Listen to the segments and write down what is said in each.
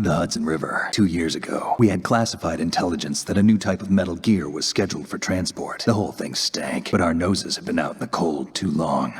The Hudson River. 2 years ago, we had classified intelligence that a new type of metal gear was scheduled for transport. The whole thing stank, but our noses had been out in the cold too long.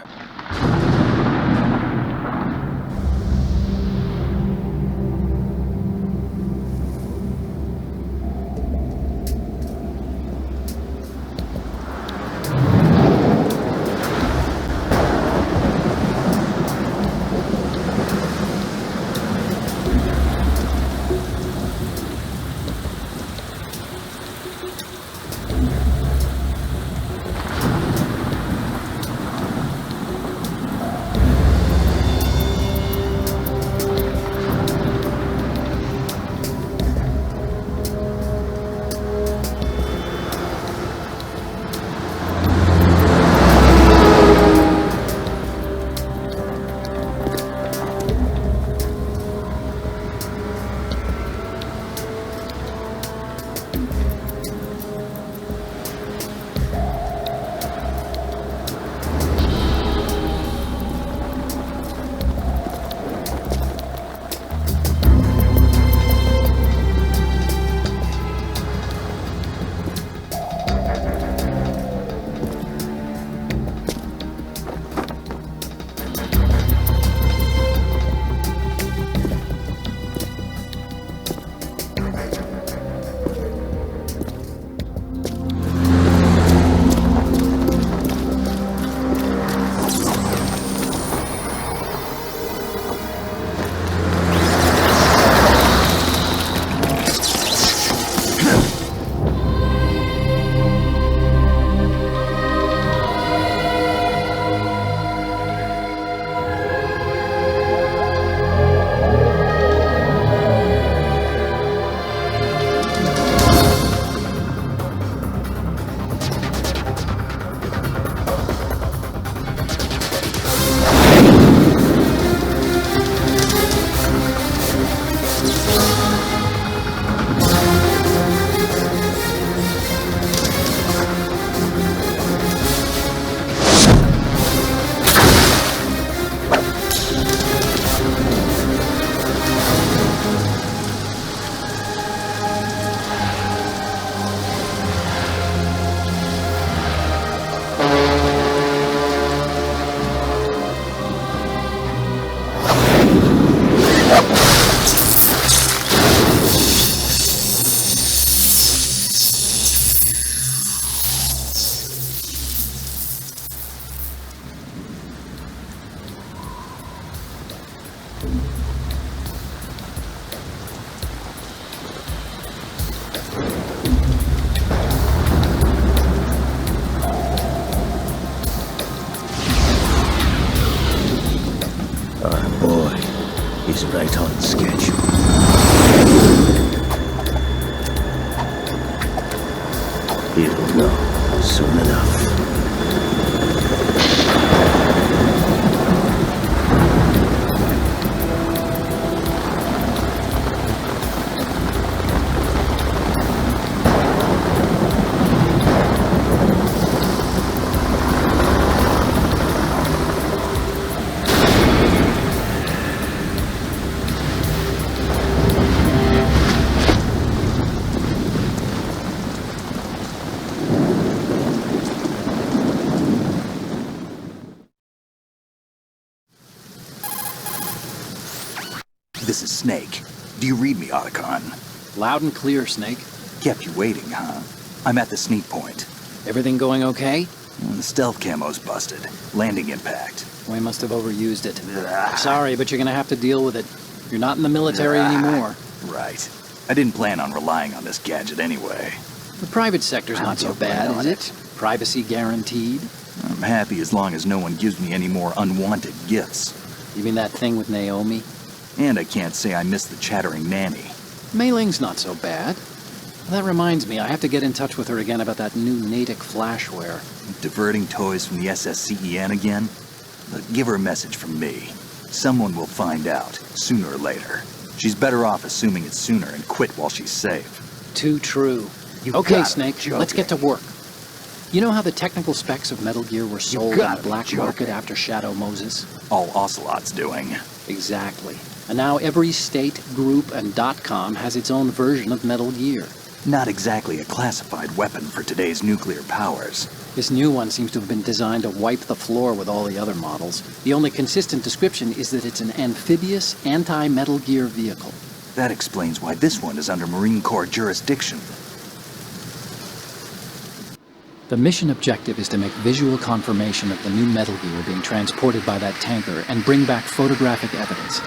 He's right on schedule. He'll know soon enough. This is Snake. Do you read me, Otacon? Loud and clear, Snake. Kept you waiting, huh? I'm at the sneak point. Everything going okay? The stealth camo's busted. Landing impact. We must have overused it. Sorry, but you're gonna have to deal with it. You're not in the military anymore. Right. I didn't plan on relying on this gadget anyway. The private sector's not so bad, is it? Privacy guaranteed. I'm happy as long as no one gives me any more unwanted gifts. You mean that thing with Naomi? And I can't say I miss the chattering nanny. Mei Ling's not so bad. That reminds me, I have to get in touch with her again about that new Natick flashware. Diverting toys from the SSCEN again? But give her a message from me. Someone will find out, sooner or later. She's better off assuming it's sooner and quit while she's safe. Too true. You Okay, gotta Snake, be let's get to joking. work. You know how the technical specs of Metal Gear were sold on gotta the be black market joking. after Shadow Moses? All Ocelot's doing. Exactly. And now every state, group, and .com has its own version of Metal Gear. Not exactly a classified weapon for today's nuclear powers. This new one seems to have been designed to wipe the floor with all the other models. The only consistent description is that it's an amphibious, anti-Metal Gear vehicle. That explains why this one is under Marine Corps jurisdiction. The mission objective is to make visual confirmation of the new Metal Gear being transported by that tanker and bring back photographic evidence.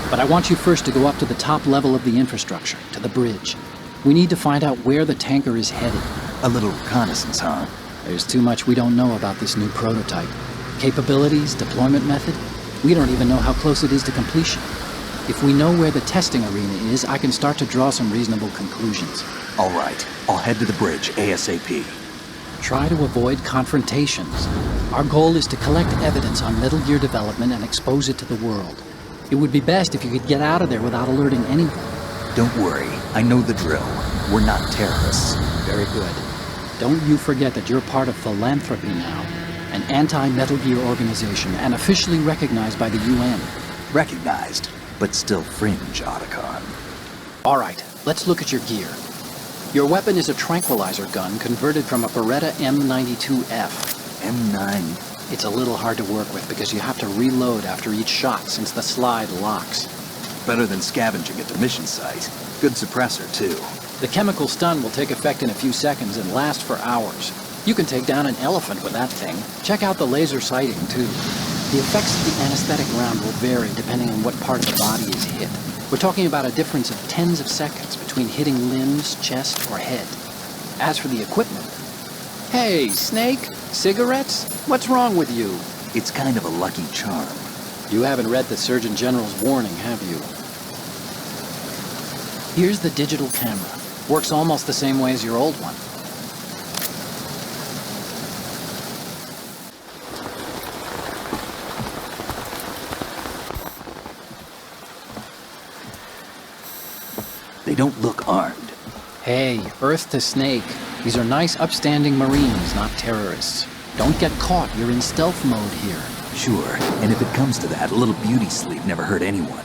But I want you first to go up to the top level of the infrastructure, to the bridge. We need to find out where the tanker is headed. A little reconnaissance, huh? There's too much we don't know about this new prototype. Capabilities, deployment method, we don't even know how close it is to completion. If we know where the testing arena is, I can start to draw some reasonable conclusions. All right, I'll head to the bridge ASAP. Try to avoid confrontations. Our goal is to collect evidence on Metal Gear development and expose it to the world. It would be best if you could get out of there without alerting anyone. Don't worry, I know the drill. We're not terrorists. Very good. Don't you forget that you're part of Philanthropy now, an anti-Metal Gear organization and officially recognized by the UN. Recognized, but still fringe, Otacon. All right, let's look at your gear. Your weapon is a tranquilizer gun converted from a Beretta M92F. M9. It's a little hard to work with because you have to reload after each shot since the slide locks. Better than scavenging at the mission site. Good suppressor, too. The chemical stun will take effect in a few seconds and last for hours. You can take down an elephant with that thing. Check out the laser sighting, too. The effects of the anesthetic round will vary depending on what part of the body is hit. We're talking about a difference of tens of seconds between hitting limbs, chest, or head. As for the equipment... Hey, Snake? Cigarettes? What's wrong with you? It's kind of a lucky charm. You haven't read the Surgeon General's warning, have you? Here's the digital camera. Works almost the same way as your old one. They don't look armed. Hey, Earth to Snake. These are nice, upstanding Marines, not terrorists. Don't get caught. You're in stealth mode here. Sure, and if it comes to that, a little beauty sleep never hurt anyone.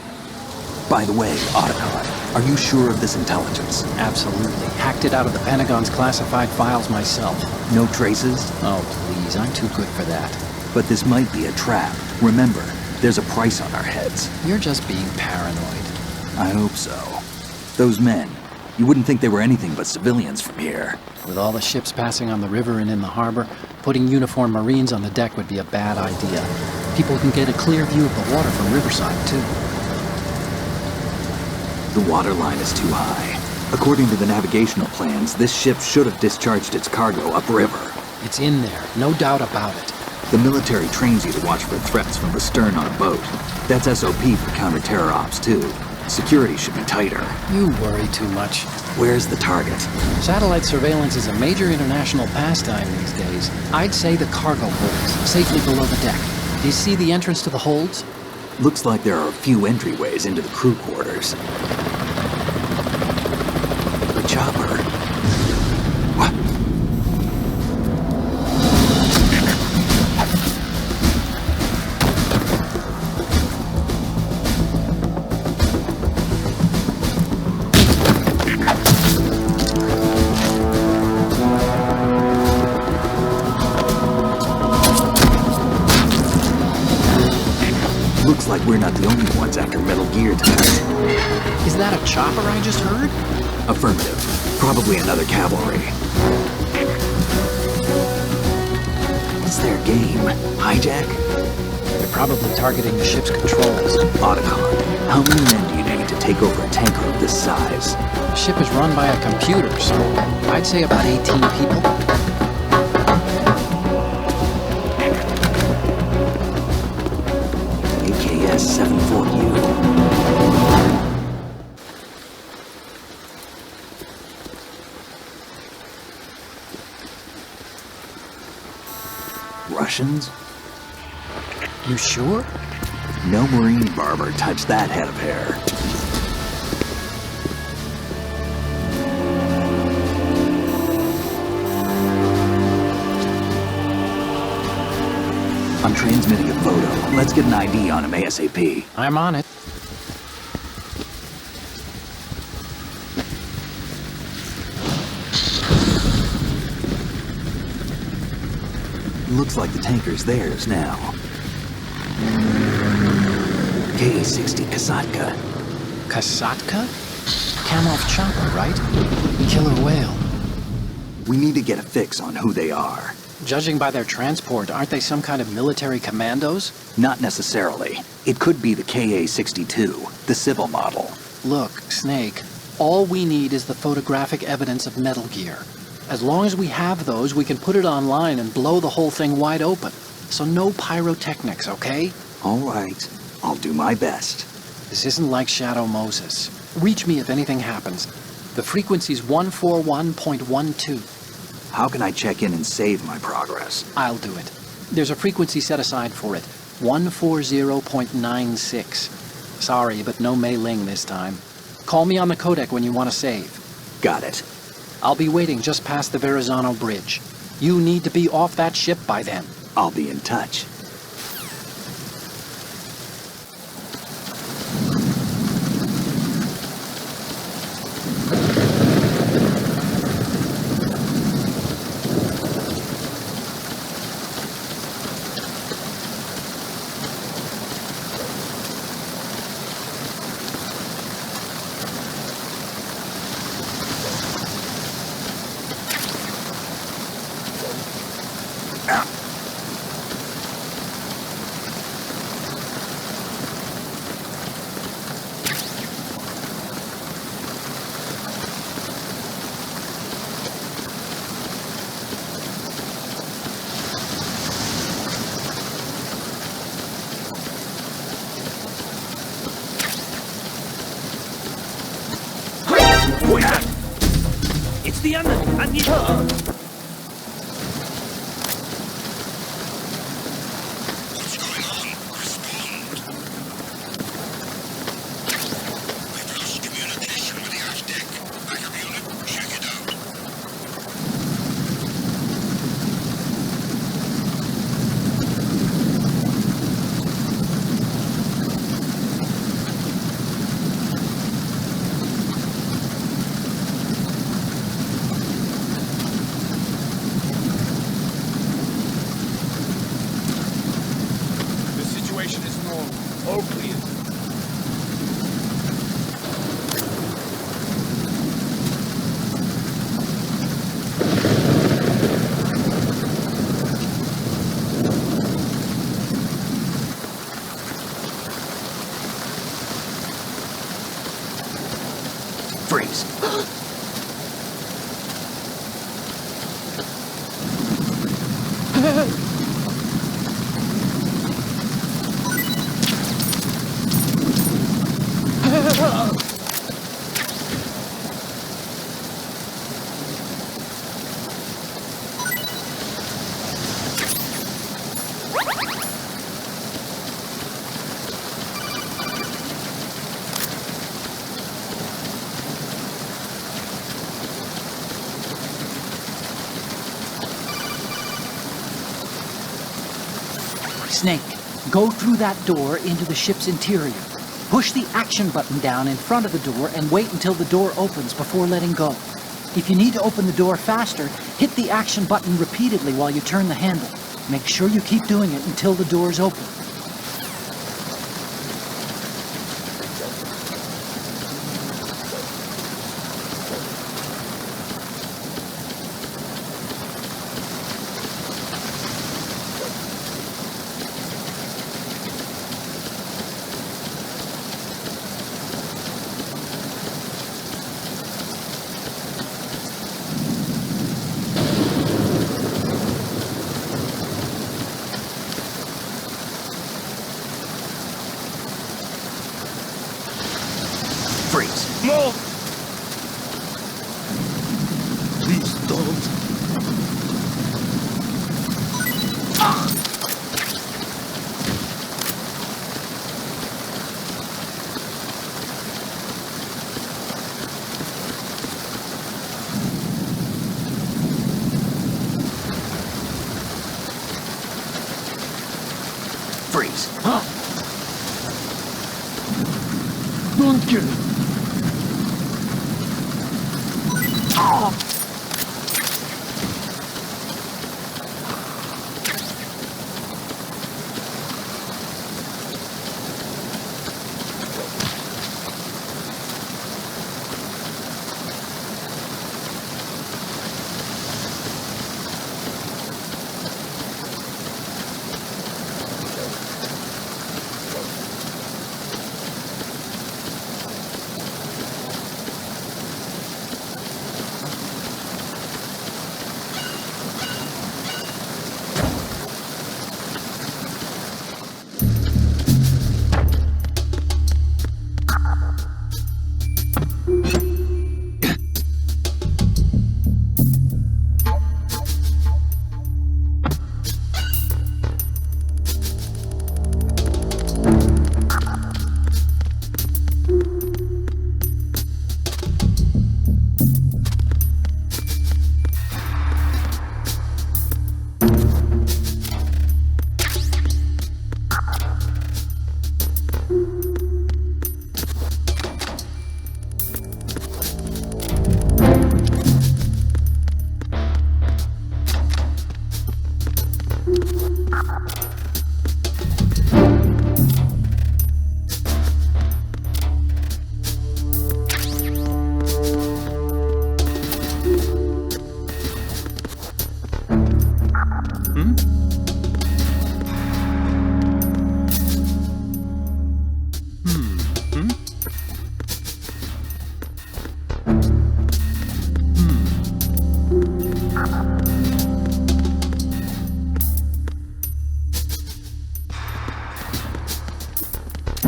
By the way, Otacon, are you sure of this intelligence? Absolutely. Hacked it out of the Pentagon's classified files myself. No traces? Oh, please. I'm too good for that. But this might be a trap. Remember, there's a price on our heads. You're just being paranoid. I hope so. Those men, you wouldn't think they were anything but civilians from here. With all the ships passing on the river and in the harbor, putting uniformed Marines on the deck would be a bad idea. People can get a clear view of the water from Riverside, too. The water line is too high. According to the navigational plans, this ship should have discharged its cargo upriver. It's in there, no doubt about it. The military trains you to watch for threats from the stern on a boat. That's SOP for counter-terror ops, too. Security should be tighter. You worry too much. Where's the target? Satellite surveillance is a major international pastime these days. I'd say the cargo holds, safely below the deck. Do you see the entrance to the holds? Looks like there are a few entryways into the crew quarters. The chopper. What? Looks like we're not the only ones after Metal Gear tonight. Is that a chopper I just heard? Affirmative. Probably another cavalry. What's their game? Hijack? They're probably targeting the ship's controls. Otacon, how many men do you need to take over a tanker of this size? The ship is run by a computer, so I'd say about 18 people. S740U. Russians? You sure? No Marine barber touched that head of hair. I'm transmitting a photo. Let's get an ID on him ASAP. I'm on it. Looks like the tanker's theirs now. Ka-60 Kasatka. Kasatka? Kamov chopper, right? Killer whale. We need to get a fix on who they are. Judging by their transport, aren't they some kind of military commandos? Not necessarily. It could be the Ka-62, the civil model. Look, Snake, all we need is the photographic evidence of Metal Gear. As long as we have those, we can put it online and blow the whole thing wide open. So no pyrotechnics, okay? All right. I'll do my best. This isn't like Shadow Moses. Reach me if anything happens. The frequency's 141.12. How can I check in and save my progress? I'll do it. There's a frequency set aside for it. 140.96. Sorry, but no Mei Ling this time. Call me on the codec when you want to save. Got it. I'll be waiting just past the Verrazano Bridge. You need to be off that ship by then. I'll be in touch. It's the enemy! I need her! What's going on? Respond! We've lost communication with the aft deck. Backup unit, check it out. All clear. Freeze. Snake, go through that door into the ship's interior. Push the action button down in front of the door and wait until the door opens before letting go. If you need to open the door faster, hit the action button repeatedly while you turn the handle. Make sure you keep doing it until the door's open. Freeze. No! Please don't. Freeze. Don't kill me.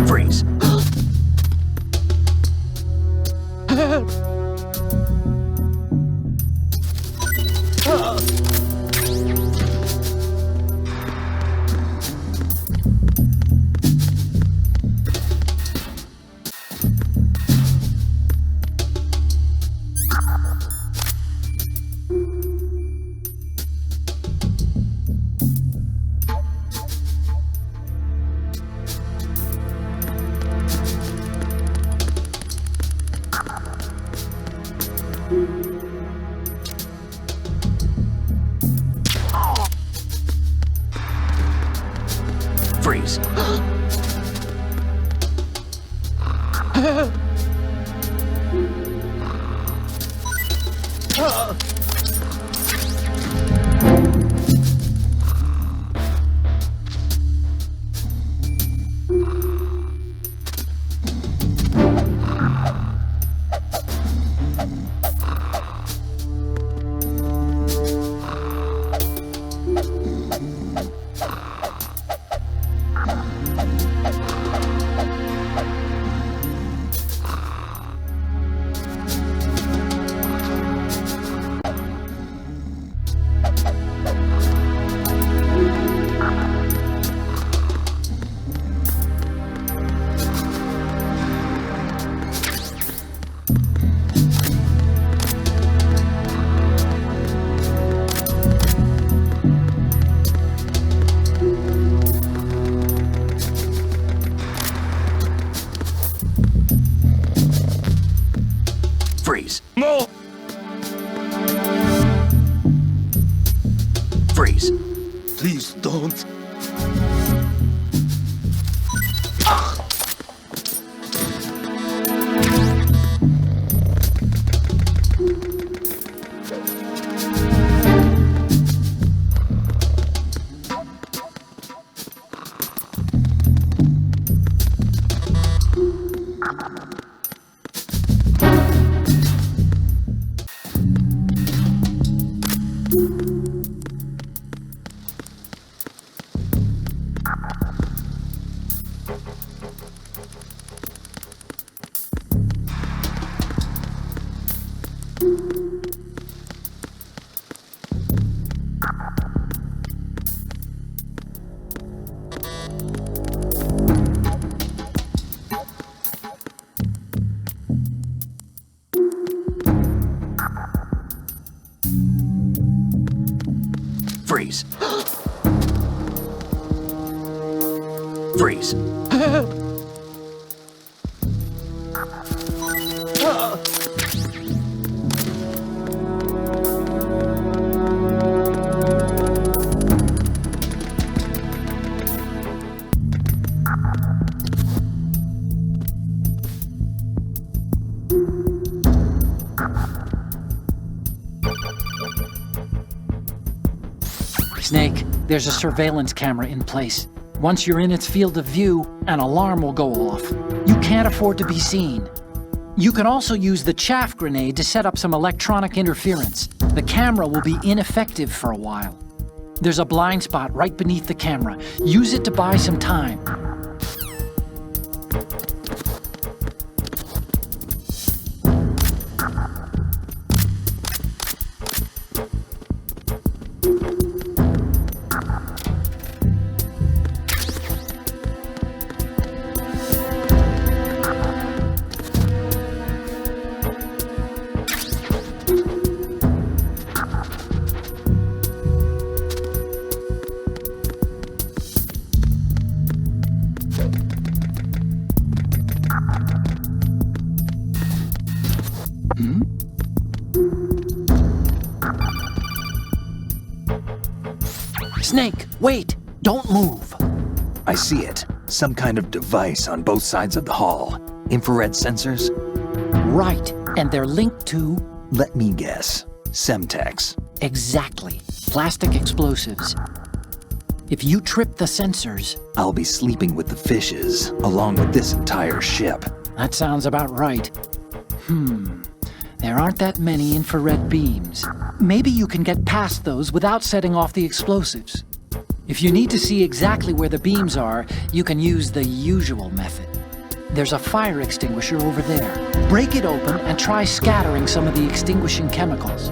Freeze. Freeze. Freeze. No! Freeze. Please don't. Freeze. Freeze. Snake, there's a surveillance camera in place. Once you're in its field of view, an alarm will go off. You can't afford to be seen. You can also use the chaff grenade to set up some electronic interference. The camera will be ineffective for a while. There's a blind spot right beneath the camera. Use it to buy some time. Snake, wait! Don't move! I see it. Some kind of device on both sides of the hall. Infrared sensors? Right, and they're linked to... Let me guess. Semtex. Exactly. Plastic explosives. If you trip the sensors... I'll be sleeping with the fishes, along with this entire ship. That sounds about right. There aren't that many infrared beams. Maybe you can get past those without setting off the explosives. If you need to see exactly where the beams are, you can use the usual method. There's a fire extinguisher over there. Break it open and try scattering some of the extinguishing chemicals.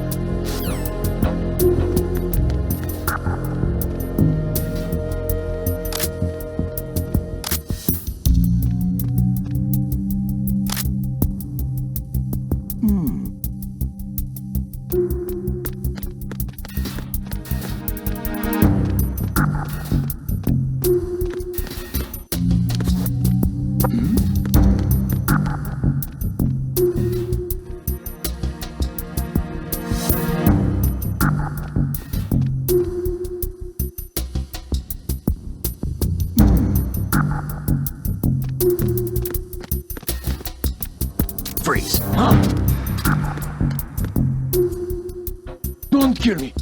Freeze. Don't kill me.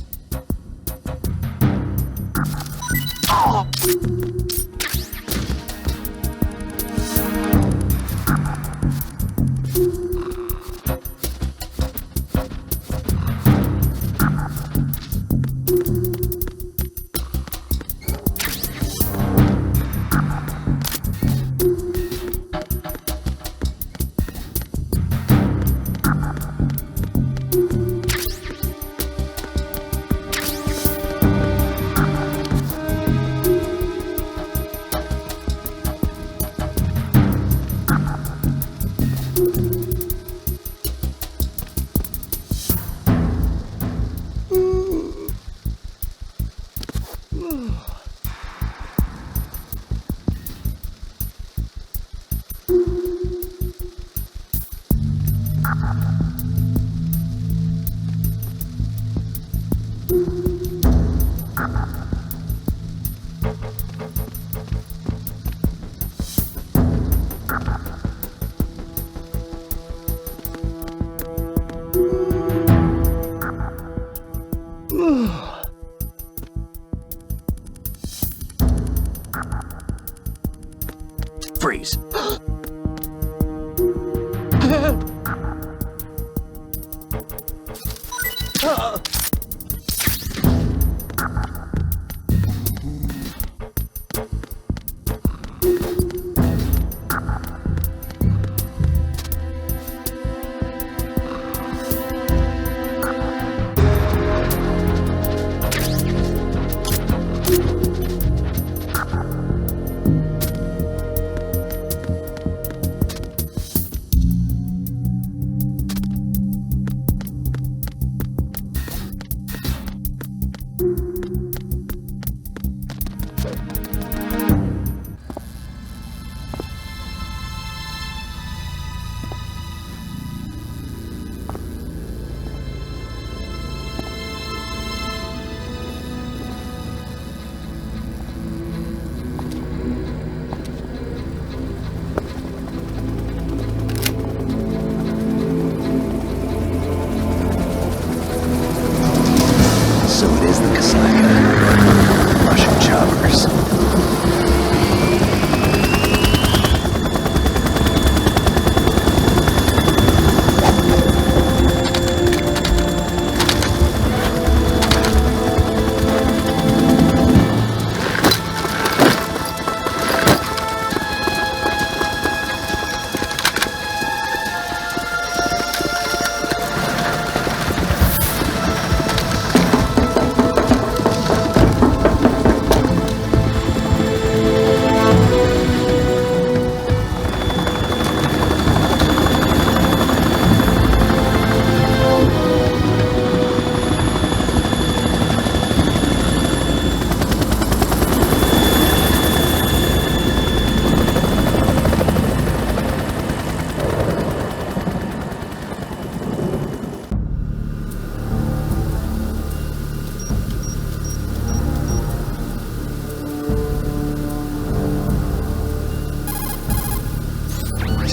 Freeze.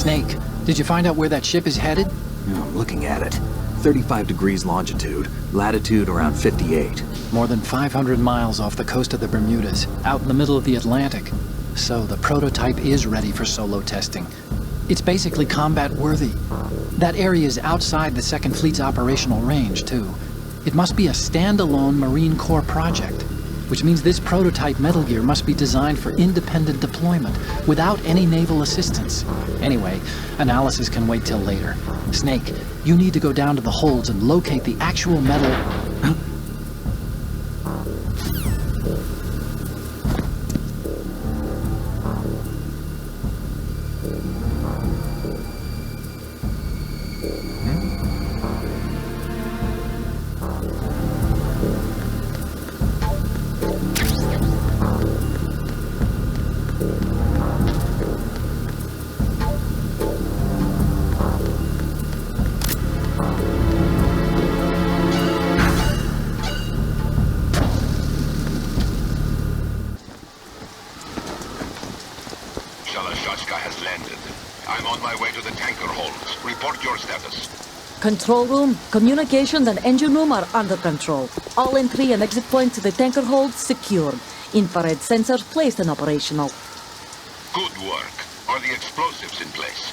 Snake, did you find out where that ship is headed? Yeah, I'm looking at it. 35 degrees longitude, latitude around 58. More than 500 miles off the coast of the Bermudas, out in the middle of the Atlantic. So the prototype is ready for solo testing. It's basically combat-worthy. That area is outside the Second Fleet's operational range, too. It must be a standalone Marine Corps project, which means this prototype Metal Gear must be designed for independent deployment, without any naval assistance. Anyway, analysis can wait till later. Snake, you need to go down to the holds and locate the actual metal... has landed. I'm on my way to the tanker holds. Report your status. Control room, communications and engine room are under control. All entry and exit points to the tanker hold secured. Infrared sensors placed and operational. Good work. Are the explosives in place?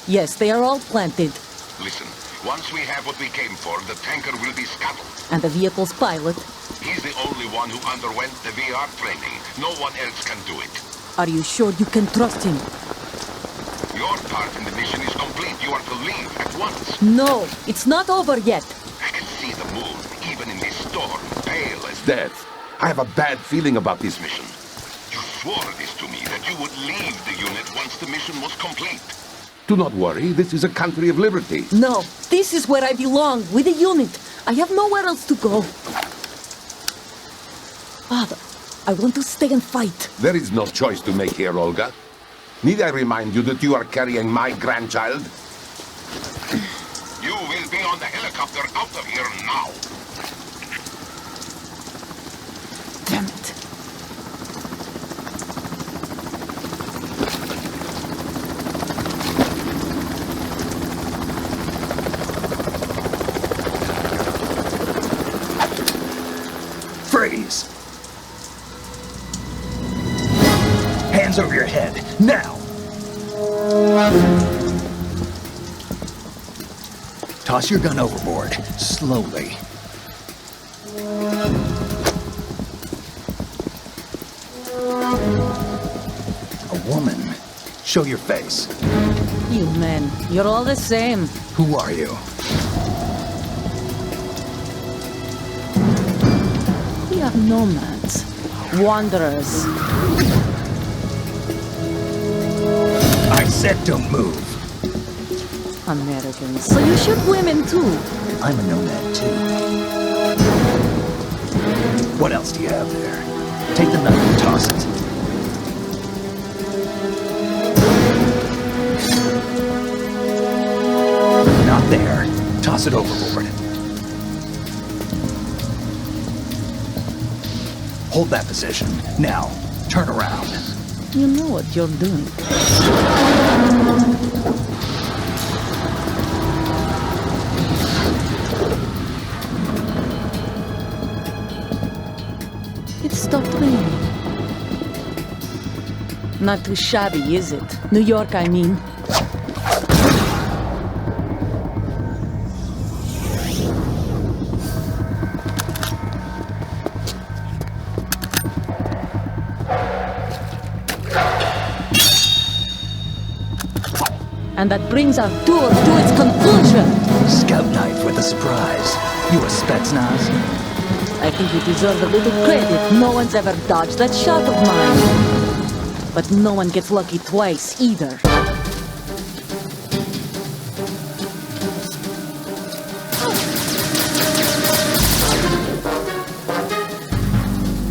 Yes, they are all planted. Listen, once we have what we came for, the tanker will be scuttled. And the vehicle's pilot? He's the only one who underwent the VR training. No one else can do it. Are you sure you can trust him? Your part in the mission is complete. You are to leave at once. No, it's not over yet. I can see the moon, even in this storm, pale as death. I have a bad feeling about this mission. You swore this to me, that you would leave the unit once the mission was complete. Do not worry, this is a country of liberty. No, this is where I belong, with the unit. I have nowhere else to go. Father, I want to stay and fight. There is no choice to make here, Olga. Need I remind you that you are carrying my grandchild? You will be on the helicopter out of here now. Damn it. Freeze! Hands over your head, now! Toss your gun overboard, slowly. A woman. Show your face. You men, you're all the same. Who are you? We are nomads. Wanderers. I said don't move. Americans. So you shoot women too? I'm a nomad too. What else do you have there? Take the knife and toss it. Not there. Toss it overboard. Hold that position. Now, turn around. You know what you're doing. It stopped raining. Not too shabby, is it? New York, I mean. And that brings our tour to its conclusion. Scout knife with a surprise. You a Spetsnaz? I think you deserve a little credit. No one's ever dodged that shot of mine. But no one gets lucky twice, either.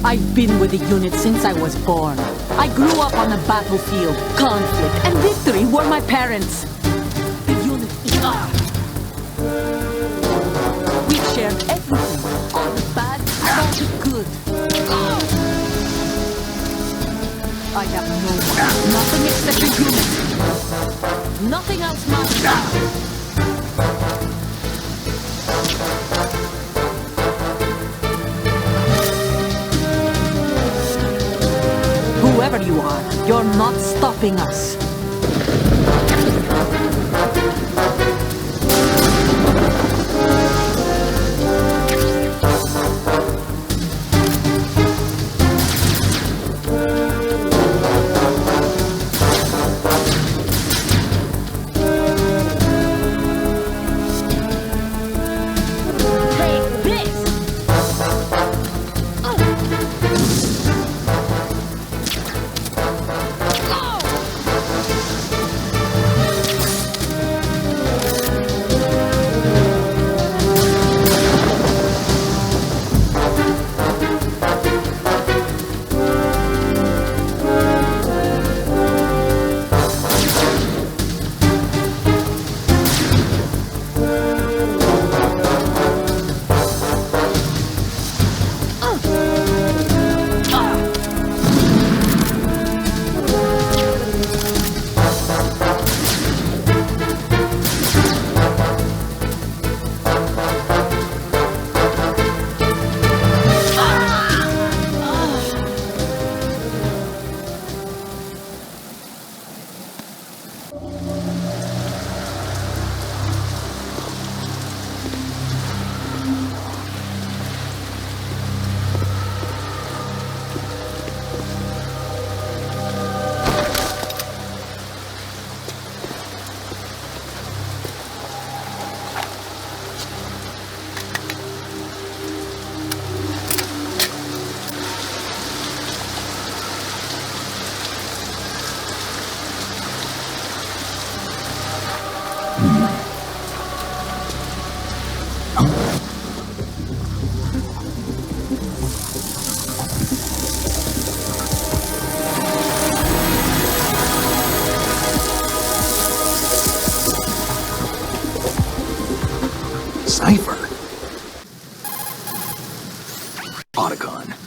I've been with the unit since I was born. I grew up on the battlefield. Conflict and victory were my parents. The unit is ours. We've shared everything. All the bad and all the good. I have no one. Nothing except a unit. Nothing else matters. Whoever you are, you're not stopping us.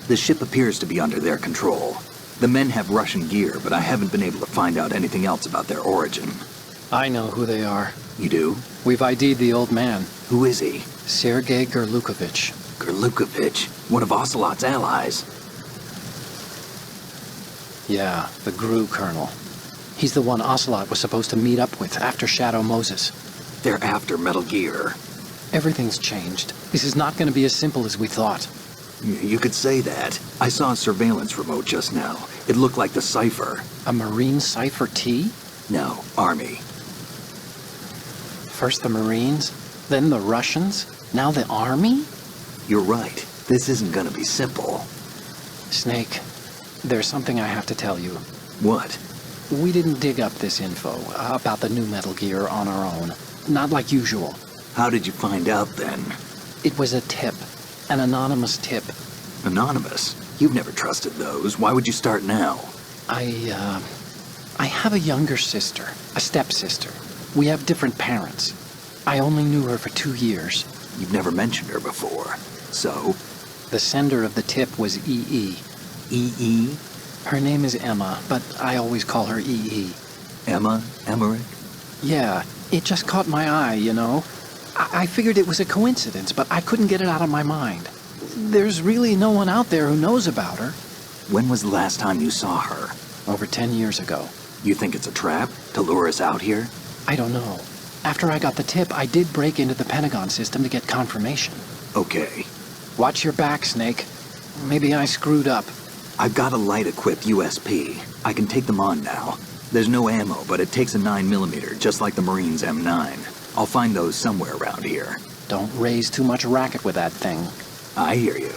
The ship appears to be under their control. The men have Russian gear, but I haven't been able to find out anything else about their origin. I know who they are. You do? We've ID'd the old man. Who is he? Sergei Gerlukovich. Gerlukovich? One of Ocelot's allies? Yeah, the GRU colonel. He's the one Ocelot was supposed to meet up with after Shadow Moses. They're after Metal Gear. Everything's changed. This is not going to be as simple as we thought. You could say that. I saw a surveillance remote just now. It looked like the Cypher. A Marine Cypher T? No, Army. First the Marines, then the Russians, now the Army? You're right. This isn't gonna be simple. Snake, there's something I have to tell you. What? We didn't dig up this info about the new Metal Gear on our own. Not like usual. How did you find out then? It was a tip. An anonymous tip. Anonymous? You've never trusted those. Why would you start now? I have a younger sister, a stepsister. We have different parents. I only knew her for 2 years. You've never mentioned her before. So? The sender of the tip was EE. EE? Her name is Emma, but I always call her EE. Emma? Emmerich? Yeah, it just caught my eye, you know? I figured it was a coincidence, but I couldn't get it out of my mind. There's really no one out there who knows about her. When was the last time you saw her? Over 10 years ago. You think it's a trap to lure us out here? I don't know. After I got the tip, I did break into the Pentagon system to get confirmation. Okay. Watch your back, Snake. Maybe I screwed up. I've got a light-equipped USP. I can take them on now. There's no ammo, but it takes a 9mm, just like the Marines' M9. I'll find those somewhere around here. Don't raise too much racket with that thing. I hear you.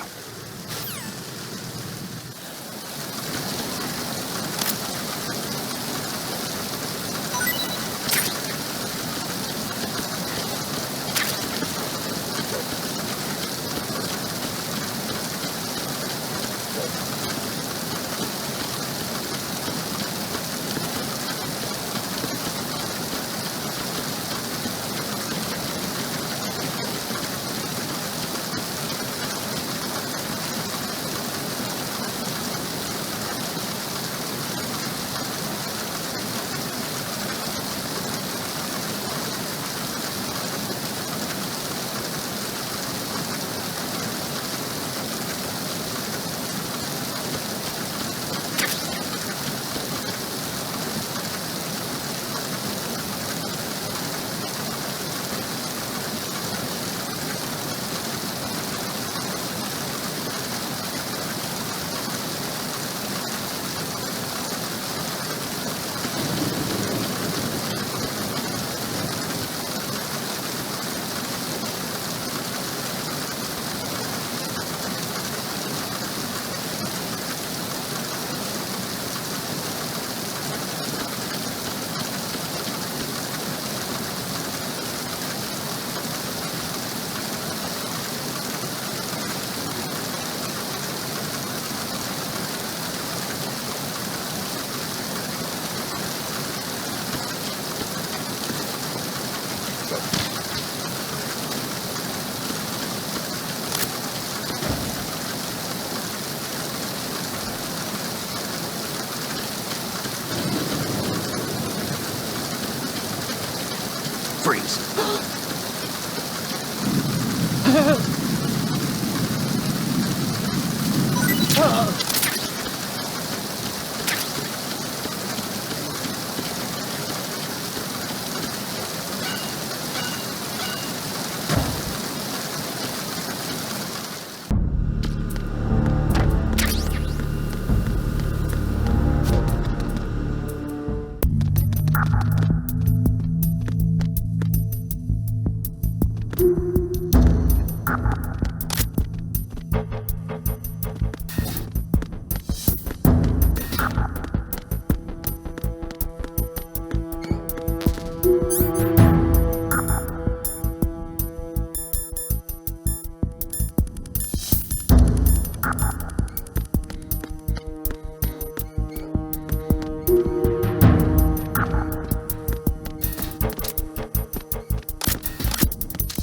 Freeze.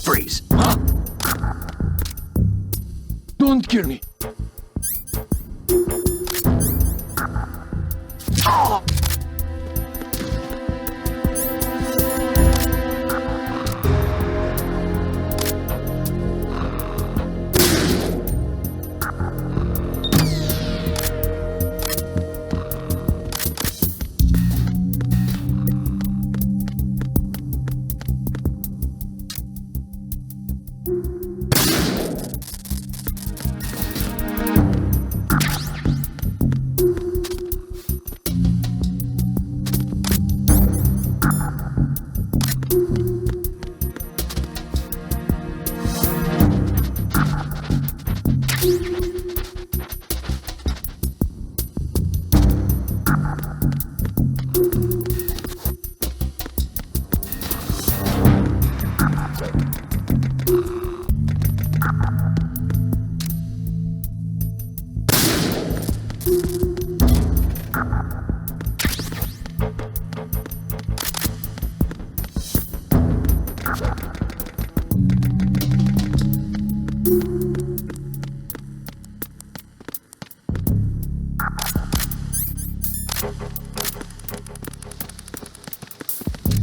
Freeze. Don't kill me.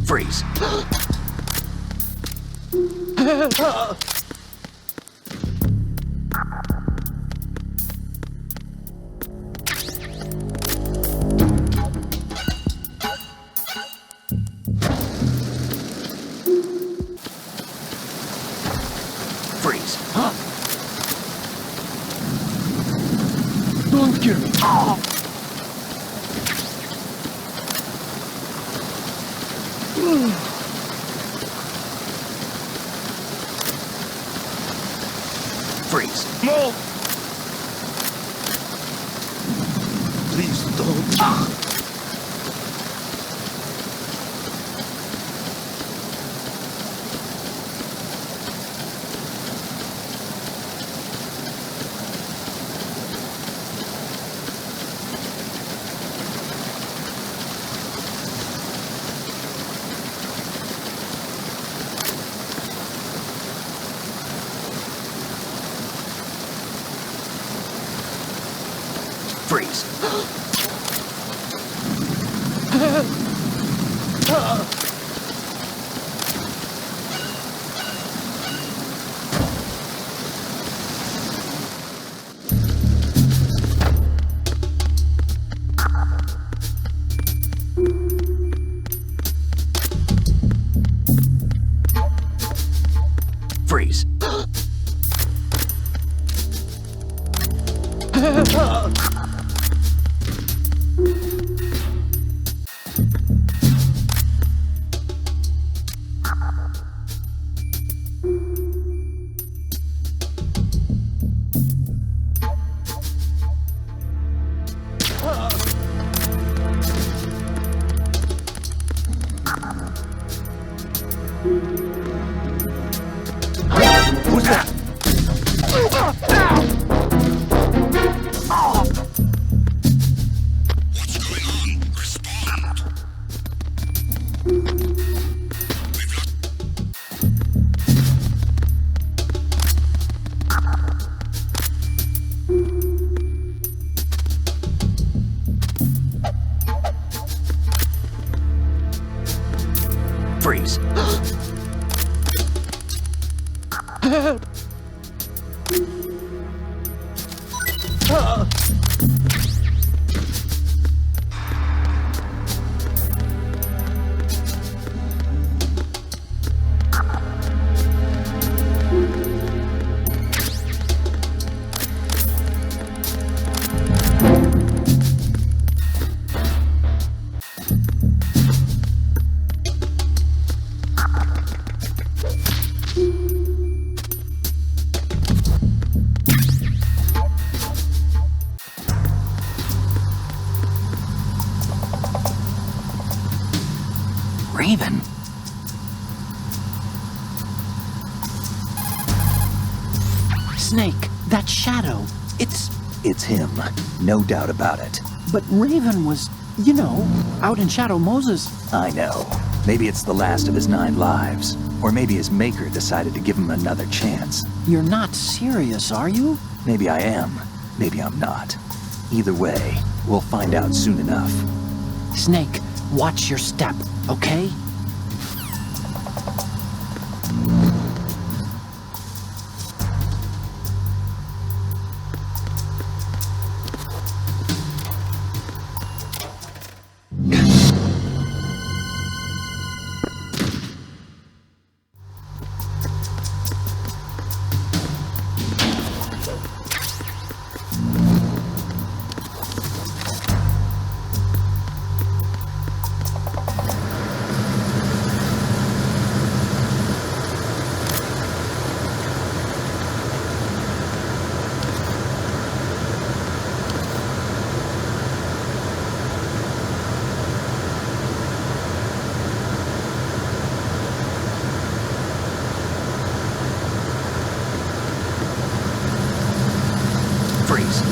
Freeze. Freeze. Don't kill me. Freeze. No! Please don't. Freeze. Freeze. Who's that? What's going on? Respond. Freeze. Raiden. Snake, that shadow. It's him. No doubt about it. But Raven was, you know, out in Shadow Moses. I know. Maybe it's the last of his 9 lives. Or maybe his maker decided to give him another chance. You're not serious, are you? Maybe I am. Maybe I'm not. Either way, we'll find out soon enough. Snake, watch your step, okay? Freeze.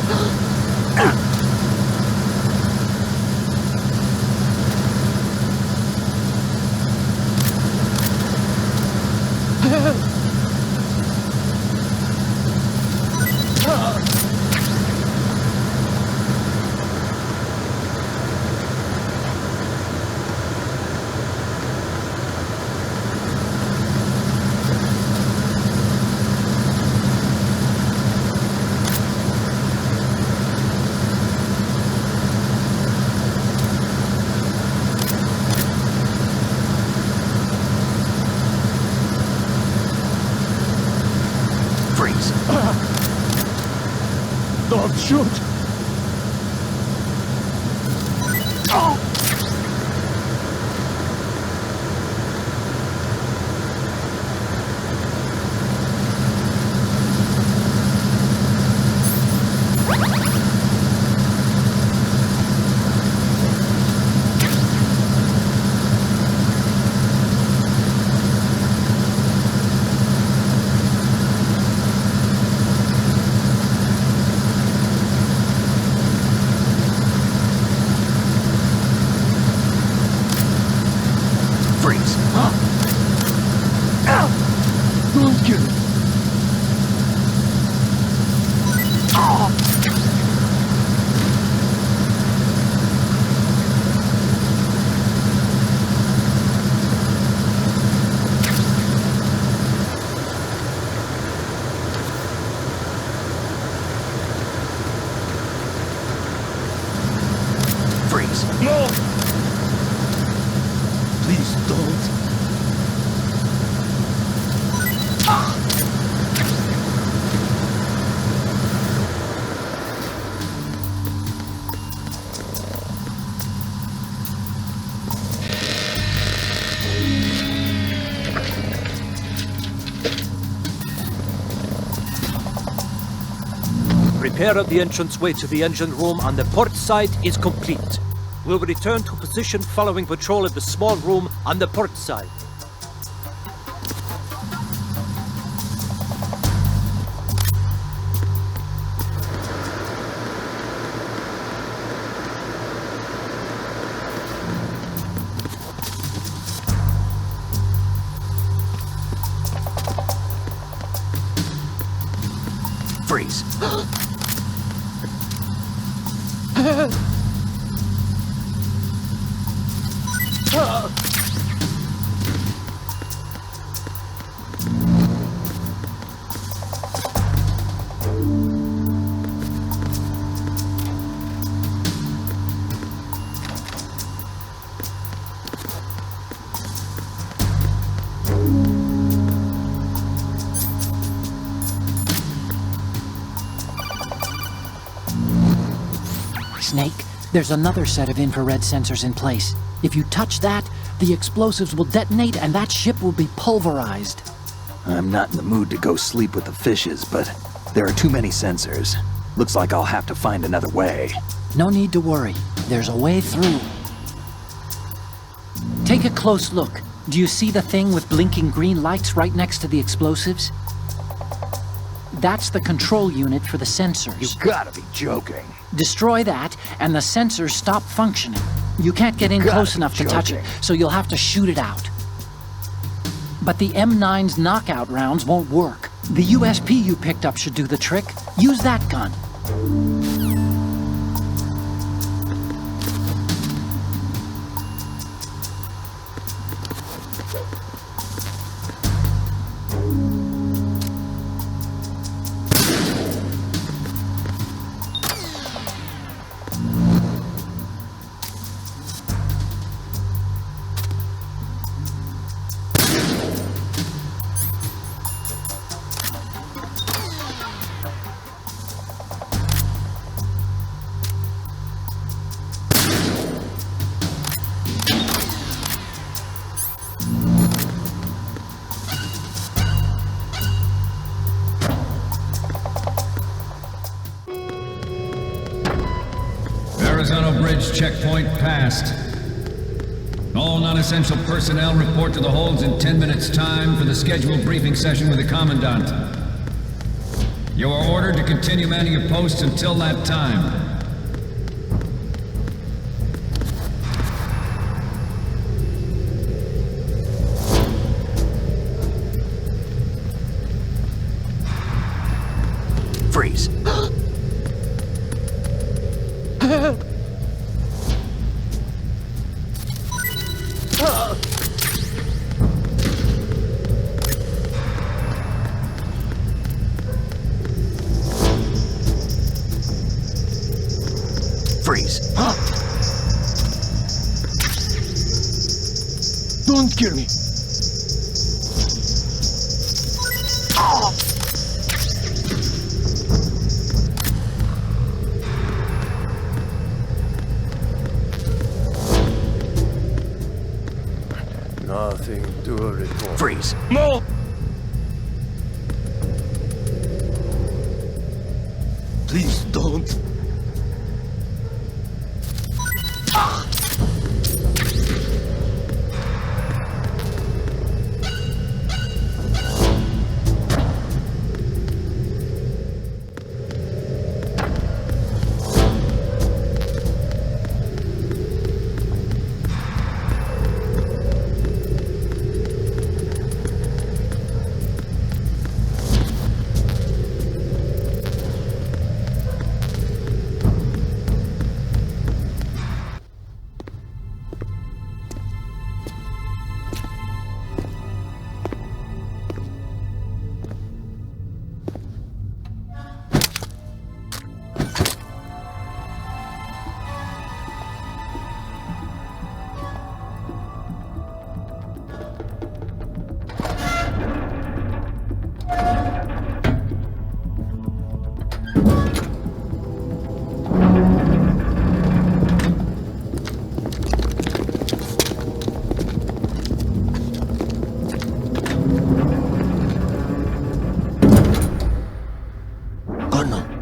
Freeze. Don't shoot! Freeze. Don't kill me! Freeze. No! Please don't. Repair of the entranceway to the engine room on the port side is complete. We'll return to position following patrol of the small room on the port side. Freeze. Snake, there's another set of infrared sensors in place. If you touch that, the explosives will detonate and that ship will be pulverized. I'm not in the mood to go sleep with the fishes, but there are too many sensors. Looks like I'll have to find another way. No need to worry. There's a way through. Take a close look. Do you see the thing with blinking green lights right next to the explosives? That's the control unit for the sensors. You gotta be joking. Destroy that, and the sensors stop functioning. You can't get in close enough to touch it, so you'll have to shoot it out. But the M9's knockout rounds won't work. The USP you picked up should do the trick. Use that gun. Arizona Bridge checkpoint passed. All non-essential personnel report to the holds in 10 minutes' time for the scheduled briefing session with the Commandant. You are ordered to continue manning your posts until that time. Freeze. Freeze. Don't kill me. Nothing to report. Freeze. No! Please don't.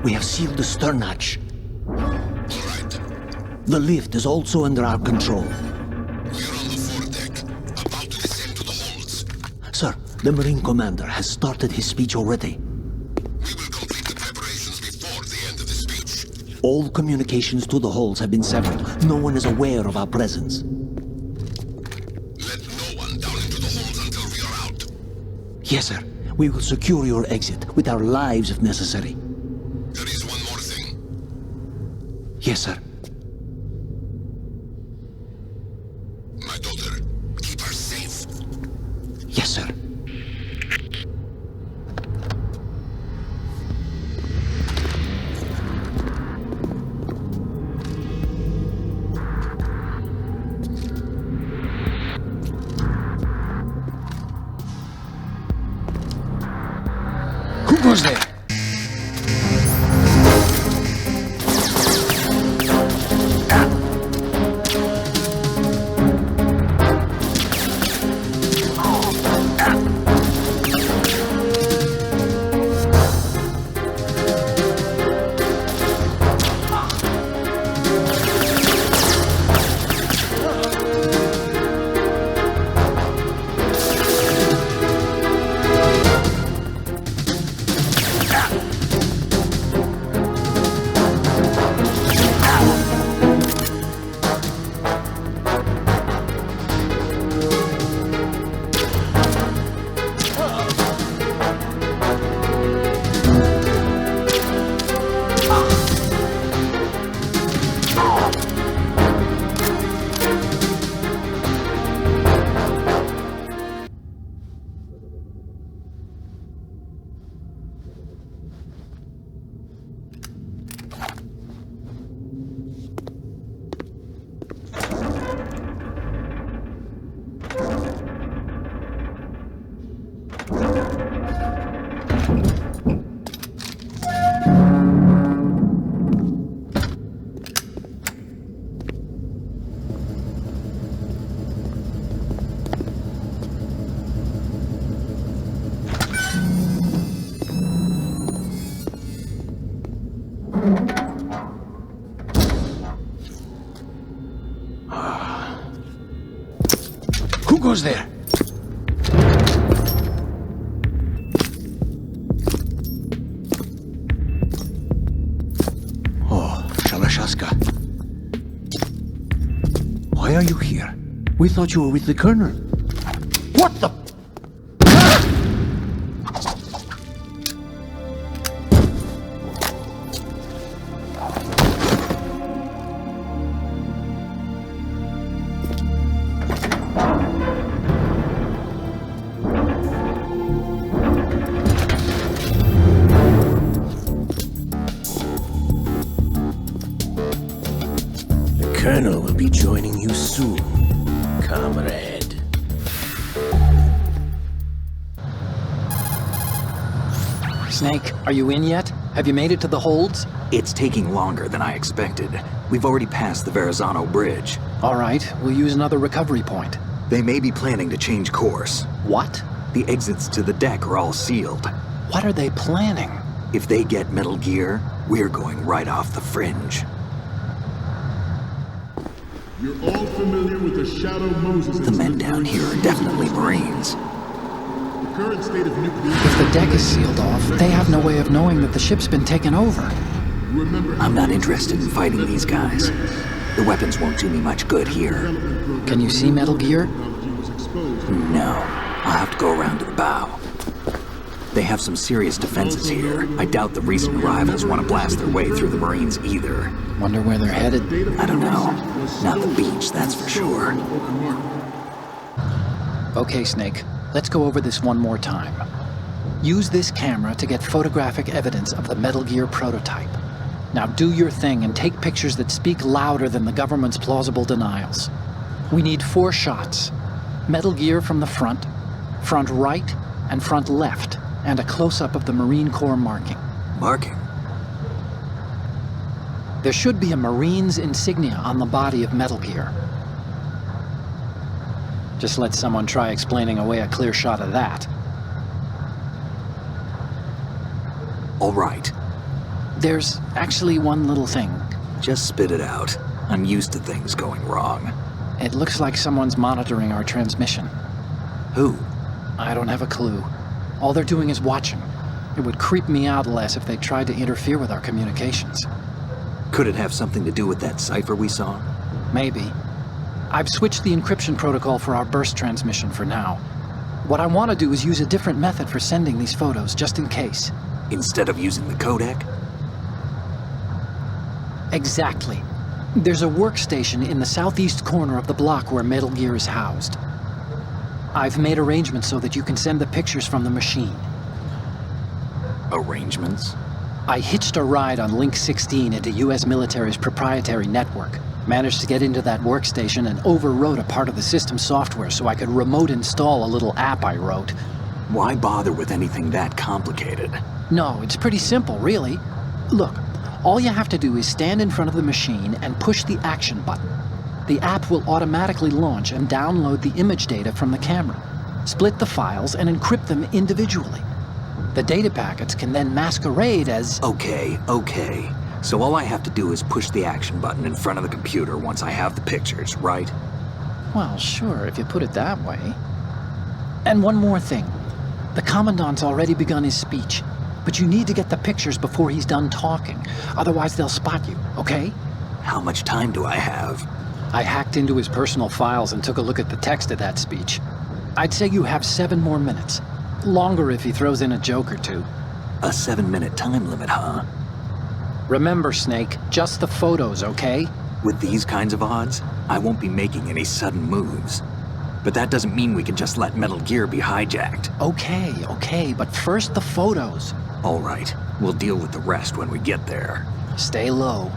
We have sealed the stern hatch. The lift is also under our control. We're on the foredeck, about to descend to the holds. Sir, the Marine Commander has started his speech already. We will complete the preparations before the end of the speech. All communications to the holds have been severed. No one is aware of our presence. Let no one down into the holds until we are out. Yes, sir. We will secure your exit with our lives if necessary. There is one more thing. Yes, sir. My daughter, keep her safe. Yes, sir. Who goes there? goes there? Oh, Shalashaska. Why are you here? We thought you were with the Colonel. What the... Colonel will be joining you soon, comrade. Snake, are you in yet? Have you made it to the holds? It's taking longer than I expected. We've already passed the Verrazano Bridge. All right, we'll use another recovery point. They may be planning to change course. What? The exits to the deck are all sealed. What are they planning? If they get Metal Gear, we're going right off the fringe. You're all familiar with the Shadow Moses The men down here are definitely Marines. The current state of nuclear... If the deck is sealed off, they have no way of knowing that the ship's been taken over. I'm not interested in fighting these guys. The weapons won't do me much good here. Can you see Metal Gear? No. I'll have to go around to the bow. They have some serious defenses here. I doubt the recent arrivals want to blast their way through the Marines either. Wonder where they're headed? I don't know. Not the beach, that's for sure. Okay, Snake. Let's go over this one more time. Use this camera to get photographic evidence of the Metal Gear prototype. Now do your thing and take pictures that speak louder than the government's plausible denials. We need 4 shots. Metal Gear from the front right, and front left, and a close-up of the Marine Corps marking. Marking? There should be a Marine's insignia on the body of Metal Gear. Just let someone try explaining away a clear shot of that. All right. There's actually one little thing. Just spit it out. I'm used to things going wrong. It looks like someone's monitoring our transmission. Who? I don't have a clue. All they're doing is watching. It would creep me out less if they tried to interfere with our communications. Could it have something to do with that cipher we saw? Maybe. I've switched the encryption protocol for our burst transmission for now. What I want to do is use a different method for sending these photos, just in case. Instead of using the codec? Exactly. There's a workstation in the southeast corner of the block where Metal Gear is housed. I've made arrangements so that you can send the pictures from the machine. Arrangements? I hitched a ride on Link 16 into US military's proprietary network. Managed to get into that workstation and overwrote a part of the system software so I could remote install a little app I wrote. Why bother with anything that complicated? No, it's pretty simple, really. Look, all you have to do is stand in front of the machine and push the action button. The app will automatically launch and download the image data from the camera, split the files, and encrypt them individually. The data packets can then masquerade as... Okay. So all I have to do is push the action button in front of the computer once I have the pictures, right? Well, sure, if you put it that way. And one more thing. The Commandant's already begun his speech, but you need to get the pictures before he's done talking. Otherwise, they'll spot you, okay? How much time do I have? I hacked into his personal files and took a look at the text of that speech. I'd say you have 7 more minutes. Longer if he throws in a joke or two. A 7-minute time limit, huh? Remember, Snake, just the photos, okay? With these kinds of odds, I won't be making any sudden moves. But that doesn't mean we can just let Metal Gear be hijacked. Okay, but first the photos. All right, we'll deal with the rest when we get there. Stay low.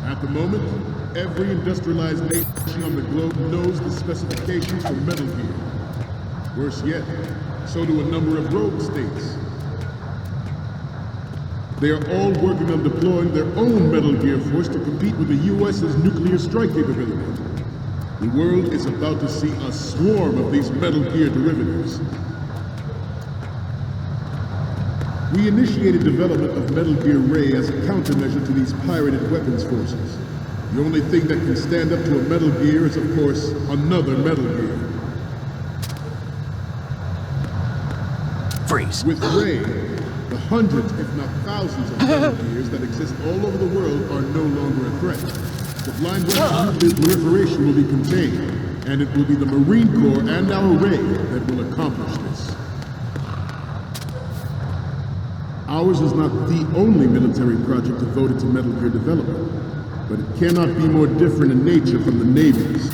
At the moment, every industrialized nation on the globe knows the specifications for Metal Gear. Worse yet, so do a number of rogue states. They are all working on deploying their own Metal Gear force to compete with the U.S.'s nuclear strike capability. The world is about to see a swarm of these Metal Gear derivatives. We initiated development of Metal Gear Ray as a countermeasure to these pirated weapons forces. The only thing that can stand up to a Metal Gear is, of course, another Metal Gear. Freeze. With Ray, the hundreds, if not thousands of Metal Gears that exist all over the world are no longer a threat. The blind weapon nuclear proliferation will be contained, and it will be the Marine Corps and our Ray that will accomplish this. Ours is not the only military project devoted to Metal Gear development, but it cannot be more different in nature from the Navy's.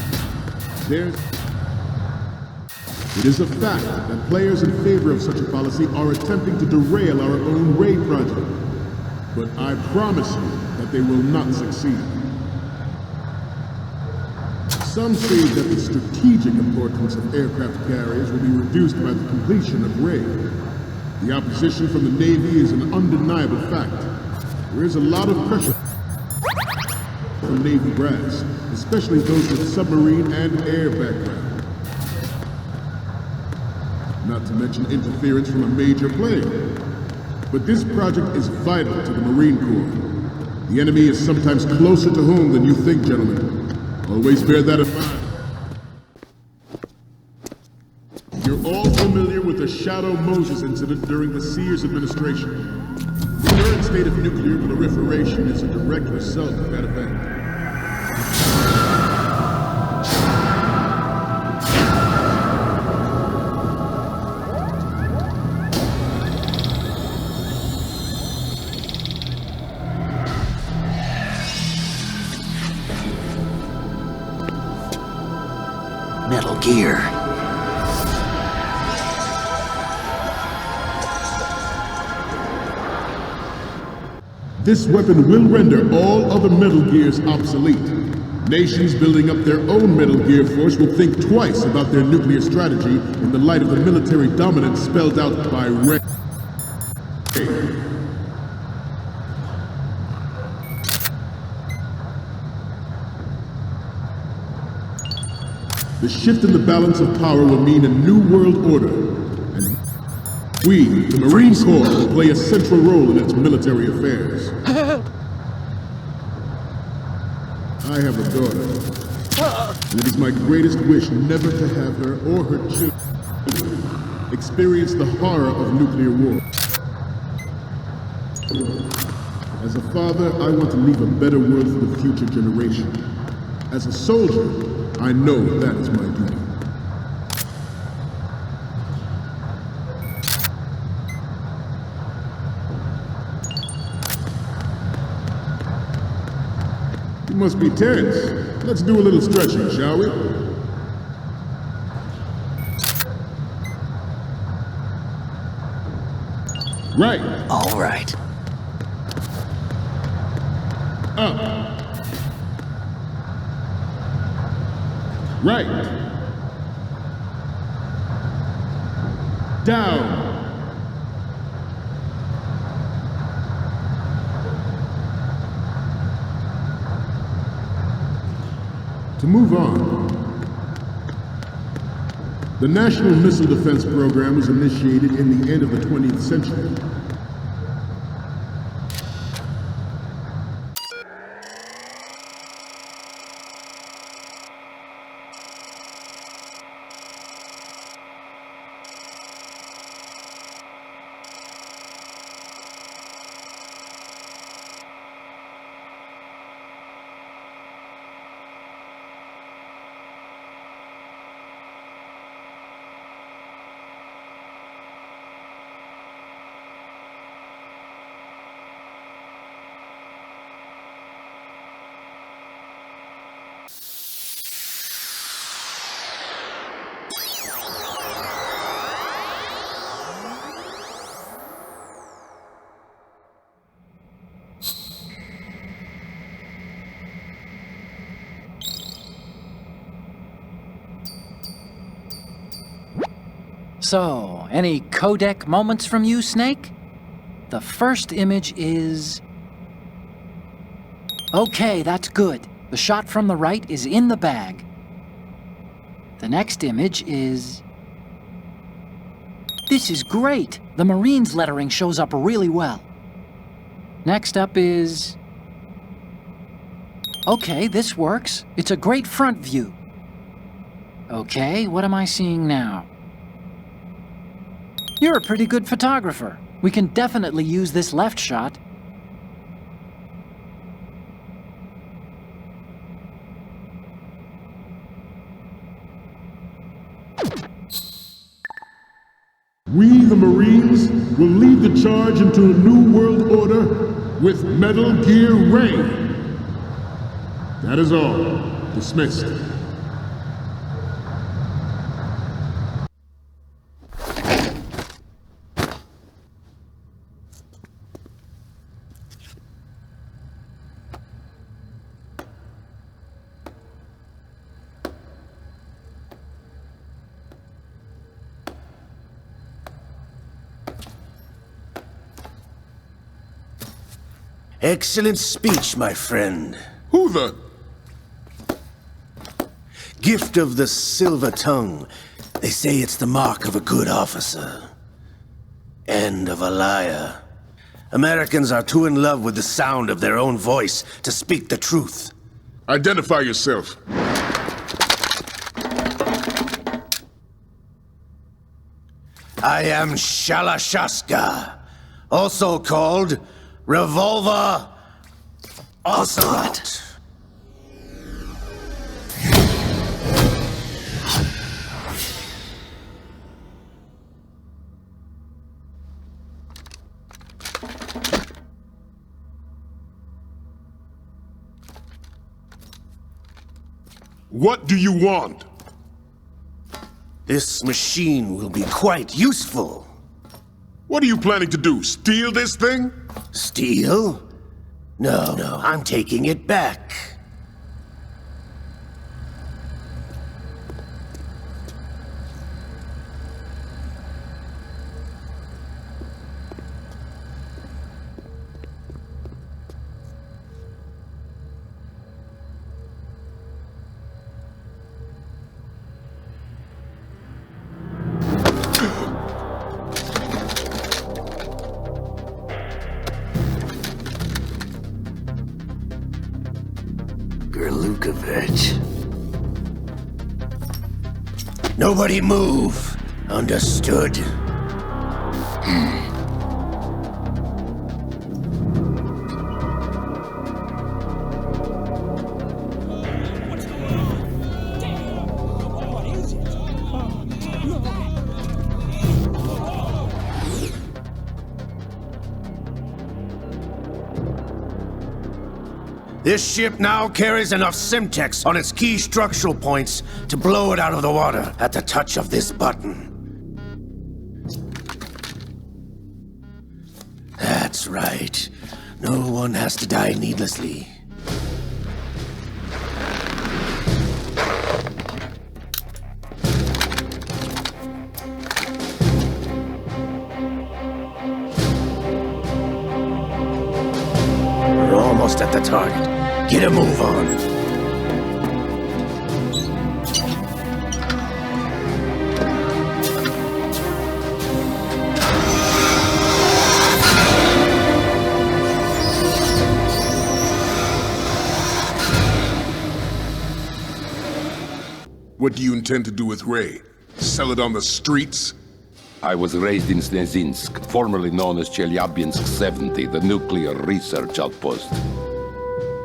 It is a fact that players in favor of such a policy are attempting to derail our own Ray project, but I promise you that they will not succeed. Some say that the strategic importance of aircraft carriers will be reduced by the completion of Ray. The opposition from the Navy is an undeniable fact. There is a lot of pressure from Navy brass, especially those with submarine and air background. Not to mention interference from a major player. But this project is vital to the Marine Corps. The enemy is sometimes closer to home than you think, gentlemen. Always bear that in mind. You're all familiar with the Shadow Moses incident during the Sears administration. The current state of nuclear proliferation is a direct result of that event. Metal Gear. This weapon will render all other Metal Gears obsolete. Nations building up their own Metal Gear force will think twice about their nuclear strategy in the light of the military dominance spelled out by Ray. The shift in the balance of power will mean a new world order, and we, the Marine Corps, will play a central role in its military affairs. I have a daughter, and it is my greatest wish never to have her or her children experience the horror of nuclear war. As a father, I want to leave a better world for the future generation. As a soldier, I know that is my duty. You must be tense. Let's do a little stretching, shall we? Right. All right. Up. Right. Down. To move on, the National Missile Defense Program was initiated in the end of the 20th century. So, any codec moments from you, Snake? The first image is... Okay, that's good. The shot from the right is in the bag. The next image is... This is great! The Marines lettering shows up really well. Next up is... Okay, this works. It's a great front view. Okay, what am I seeing now? You're a pretty good photographer. We can definitely use this left shot. We, the Marines, will lead the charge into a new world order with Metal Gear Ray. That is all. Dismissed. Excellent speech, my friend. Who the? Gift of the silver tongue. They say it's the mark of a good officer. And of a liar. Americans are too in love with the sound of their own voice to speak the truth. Identify yourself. I am Shalashaska, also called Revolver Ocelot. What do you want? This machine will be quite useful. What are you planning to do? Steal this thing? Steal? No, I'm taking it back. Nobody move. Understood? This ship now carries enough Simtex on its key structural points to blow it out of the water at the touch of this button. That's right. No one has to die needlessly. We're almost at the target. Get a move on. What do you intend to do with Ray? Sell it on the streets? I was raised in Snezinsk, formerly known as Chelyabinsk 70, the nuclear research outpost.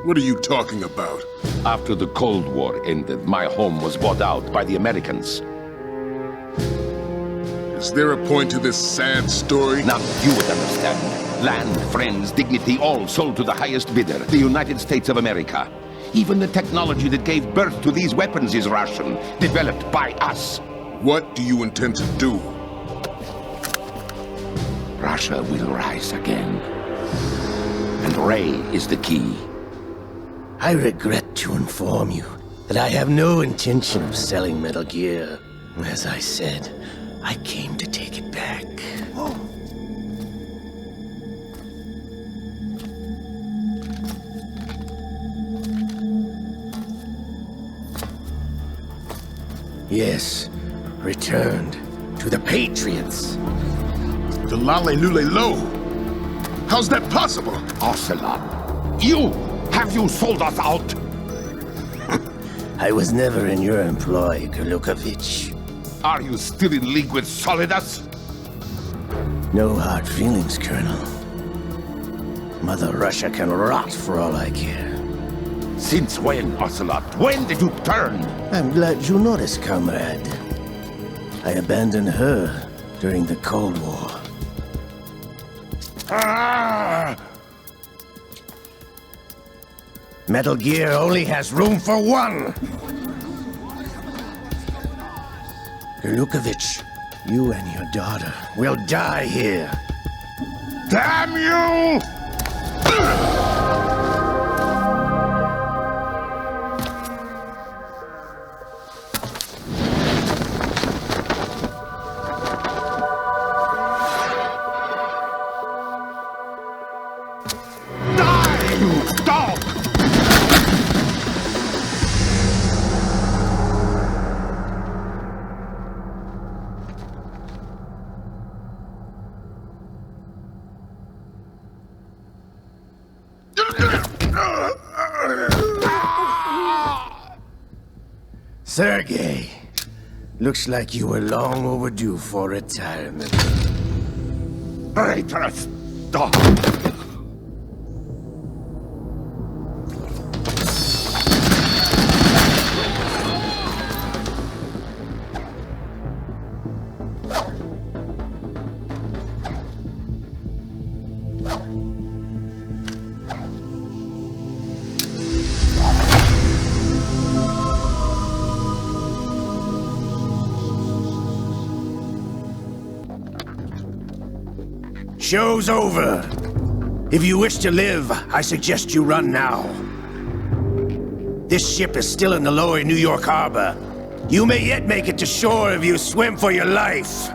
What are you talking about? After the Cold War ended, my home was bought out by the Americans. Is there a point to this sad story? None you would understand. Land, friends, dignity, all sold to the highest bidder, the United States of America. Even the technology that gave birth to these weapons is Russian, developed by us. What do you intend to do? Russia will rise again. And Ray is the key. I regret to inform you that I have no intention of selling Metal Gear. As I said, I came to take it back. Yes, returned to the Patriots. The Lale Lule Lo? How's that possible? Ocelot, you! Have you sold us out? I was never in your employ, Glukovich. Are you still in league with Solidus? No hard feelings, Colonel. Mother Russia can rot for all I care. Since when, Ocelot? When did you turn? I'm glad you noticed, comrade. I abandoned her during the Cold War. Ah! Metal Gear only has room for one! Glukovich, you and your daughter will die here. Damn you! Die, you dog! Sergei, looks like you were long overdue for retirement. Traitorous dog! Show's over. If you wish to live, I suggest you run now. This ship is still in the lower New York harbor. You may yet make it to shore if you swim for your life.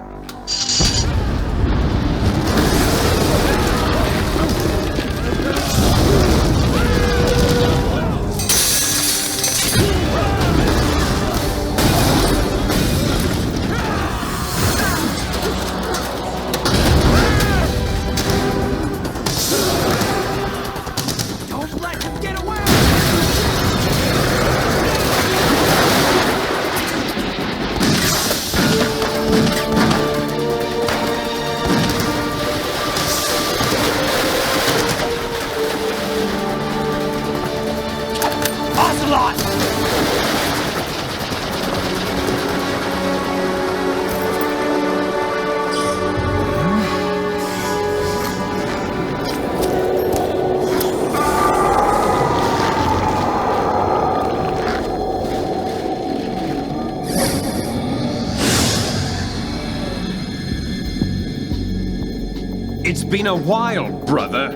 It's been a while, brother.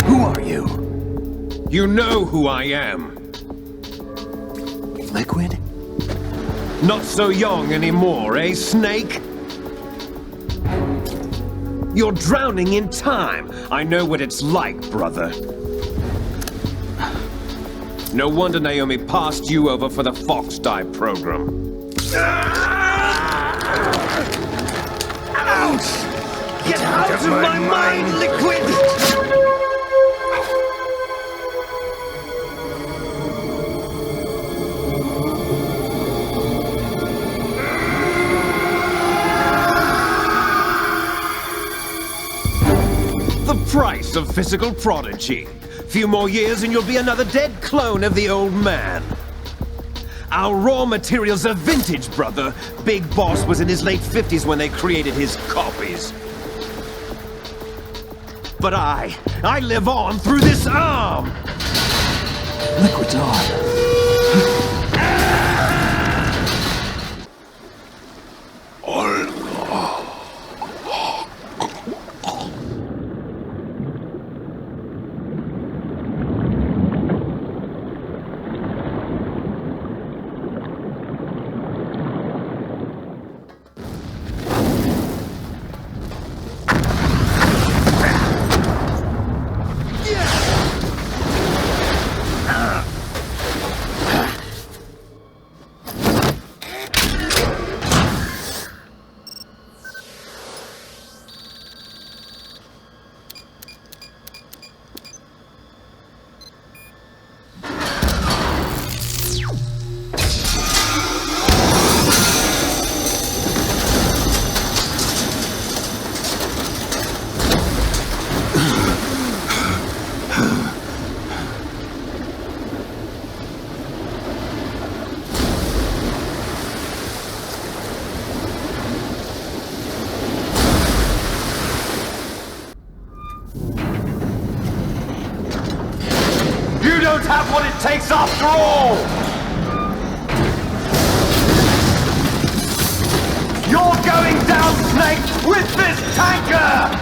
Who are you? You know who I am. Liquid? Not so young anymore, eh, Snake? You're drowning in time. I know what it's like, brother. No wonder Naomi passed you over for the Fox Die program. Ouch! Get out of my mind, Liquid! The price of physical prodigy. Few more years and you'll be another dead clone of the old man. Our raw materials are vintage, brother. Big Boss was in his late 50s when they created his copies. But I live on through this arm! Liquid's on. You don't have what it takes after all! You're going down, Snake, with this tanker!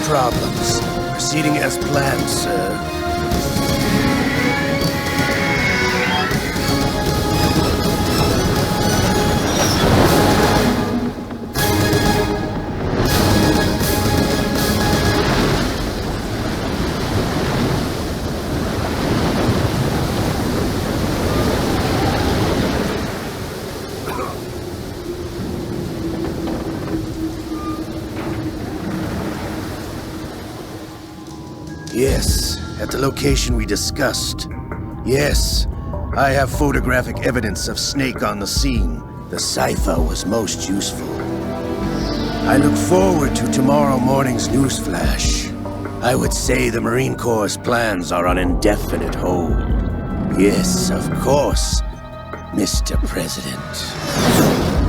Problems. Proceeding as planned, sir. Yes, at the location we discussed. Yes, I have photographic evidence of Snake on the scene. The cipher was most useful. I look forward to tomorrow morning's newsflash. I would say the Marine Corps' plans are on indefinite hold. Yes, of course, Mr. President.